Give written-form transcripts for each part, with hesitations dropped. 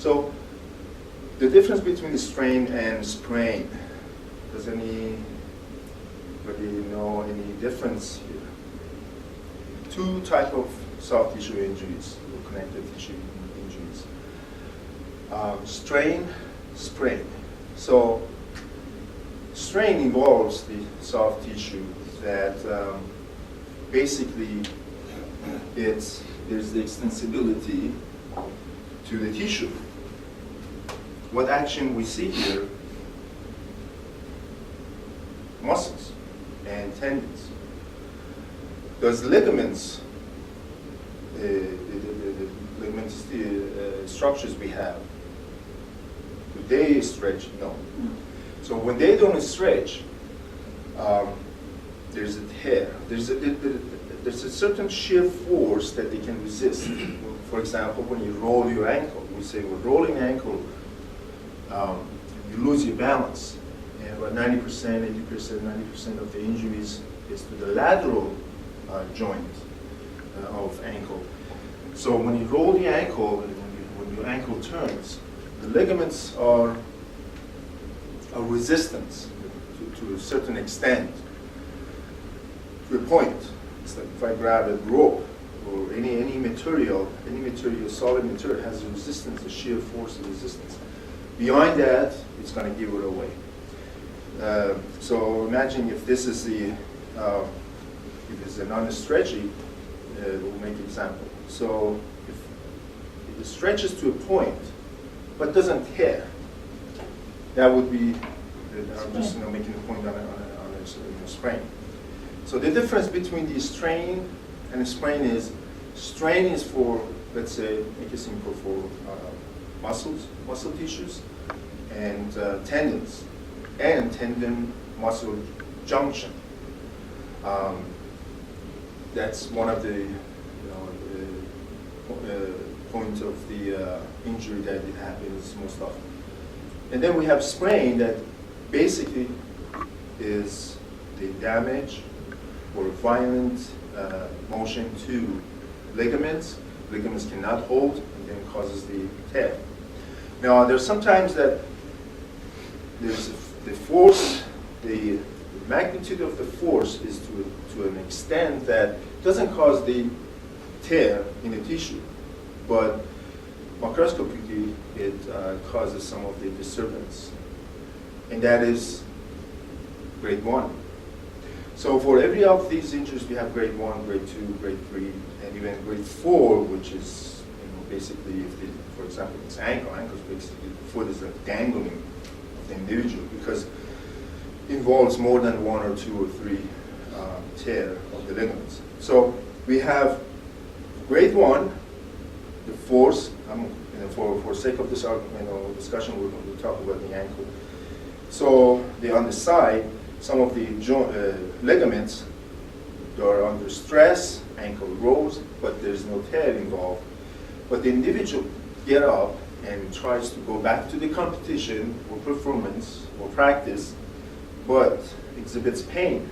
So the difference between strain and sprain, does anybody know any difference here? Two types of soft tissue injuries or connective tissue injuries. Strain, sprain. So strain involves the soft tissue that basically there's the extensibility to the tissue. What action we see here? Muscles and tendons. Those ligaments, the ligaments, the structures we have, do they stretch? No. So when they don't stretch, there's a tear. There's a certain shear force that they can resist. For example, when you roll your ankle, we say with rolling ankle, you lose your balance. And about 90%, 80%, 90% of the injuries is to the lateral joint of ankle. So when you roll the ankle, when your ankle turns, the ligaments are resistant to a certain extent, to a point. It's like if I grab a rope or any material, solid material has a resistance, a shear force of resistance. Beyond that, it's going to give it away. So imagine if this is if it's a non-stretchy, we'll make an example. So if it stretches to a point, but doesn't tear, that would be, I'm just making a point on a sprain. So the difference between the strain and the sprain is, strain is for, let's say, make it simple, for muscle tissues, and tendons, and tendon-muscle junction. That's one of the points of the injury that it happens most often. And then we have sprain that basically is the damage or violent motion to ligaments. Ligaments cannot hold, and then causes the tear. Now, there's sometimes that there's the force, the magnitude of the force is to an extent that doesn't cause the tear in the tissue, but macroscopically it causes some of the disturbance, and that is grade 1. So for every of these injuries, we have grade 1, grade 2, grade 3, and even grade 4, which is basically, for example, it's ankles basically, the foot is like dangling of the individual because it involves more than 1 or 2 or 3 tear of the ligaments. So we have grade 1, the force. For sake of this discussion, we'll talk about the ankle. So on the side, some of the ligaments are under stress, ankle rolls, but there's no tear involved. But the individual get up and tries to go back to the competition or performance or practice, but exhibits pain,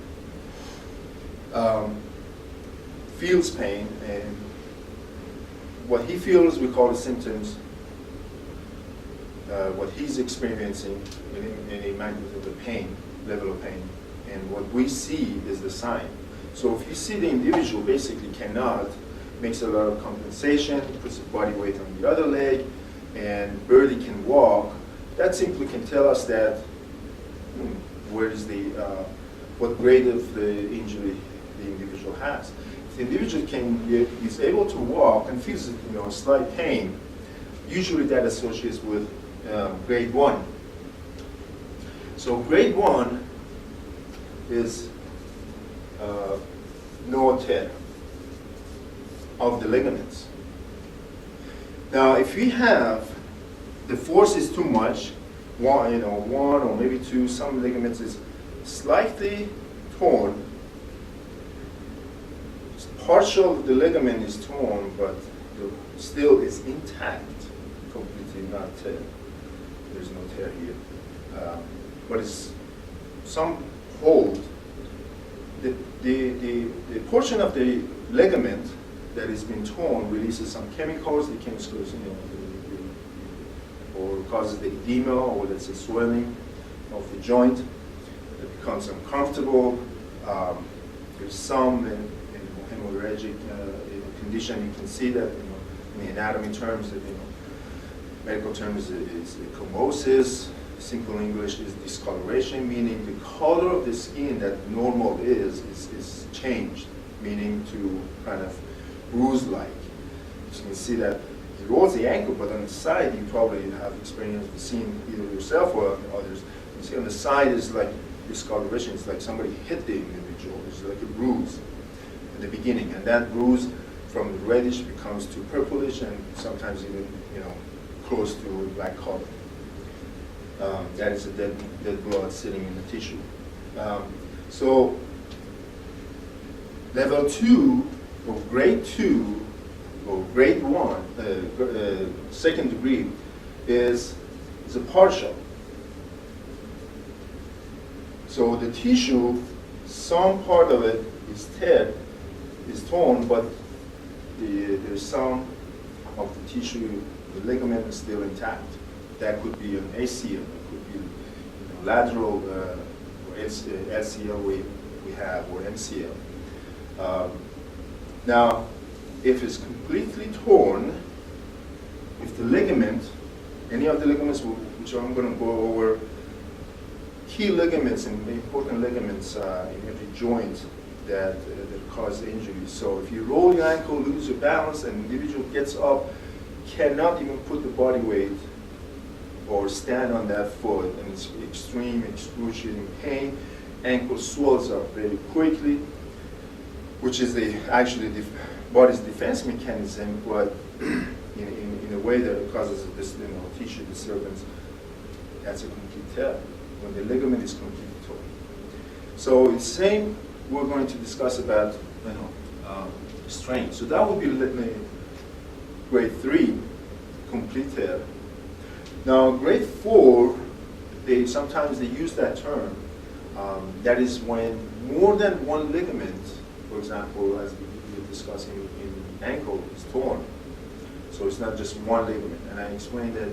feels pain, and what he feels, we call the symptoms, what he's experiencing in a magnitude of pain, level of pain, and what we see is the sign. So if you see the individual basically cannot, makes a lot of compensation, puts his body weight on the other leg, and barely can walk, that simply can tell us that where is what grade of the injury the individual has. If the individual is able to walk and feels slight pain, usually that associates with grade 1. So grade 1 is no tear of the ligaments. Now, if we have the force is too much, one or maybe 2, some ligaments is slightly torn. Partial of the ligament is torn, but still is intact, completely not tear. There's no tear here, but it's some hold. The portion of the ligament that has been torn releases some chemicals. The chemicals, causes the edema, or let's say swelling of the joint. It becomes uncomfortable. There's some in hemorrhagic condition. You can see that in the anatomy terms, that medical terms is ecchymosis. Simple English is discoloration, meaning the color of the skin that normal is changed, meaning to kind of bruise-like. You can see that it rolls the ankle, but on the side you probably have experience of seeing either yourself or others. You see on the side is like discoloration. It's like somebody hit the individual. It's like a bruise in the beginning, and that bruise from reddish becomes to purplish, and sometimes even close to black color. That is a dead blood sitting in the tissue. So level 2 or grade 2 or grade 1, second degree, is a partial. So the tissue, some part of it is torn, but there's some of the tissue, the ligament is still intact. That could be an ACL, it could be lateral or LCL we have, or MCL. Now, if it's completely torn, if the ligament, any of the ligaments, which I'm going to go over, key ligaments and important ligaments in every joint that cause the injury. So if you roll your ankle, lose your balance, and the individual gets up, cannot even put the body weight or stand on that foot, and it's extreme, excruciating pain. Ankle swells up very quickly, which is actually the body's defense mechanism, but in a way that it causes this tissue disturbance. That's a complete tear when the ligament is completely torn. So the same we're going to discuss about strain. So that would be grade 3, complete tear. Now grade 4, sometimes they use that term. That is when more than one ligament, for example, as we were discussing in ankle, is torn. So it's not just one ligament. And I explained that,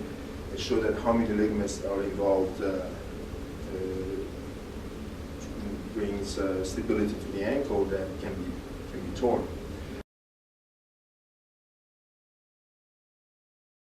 I showed that how many ligaments are involved brings stability to the ankle that can be torn.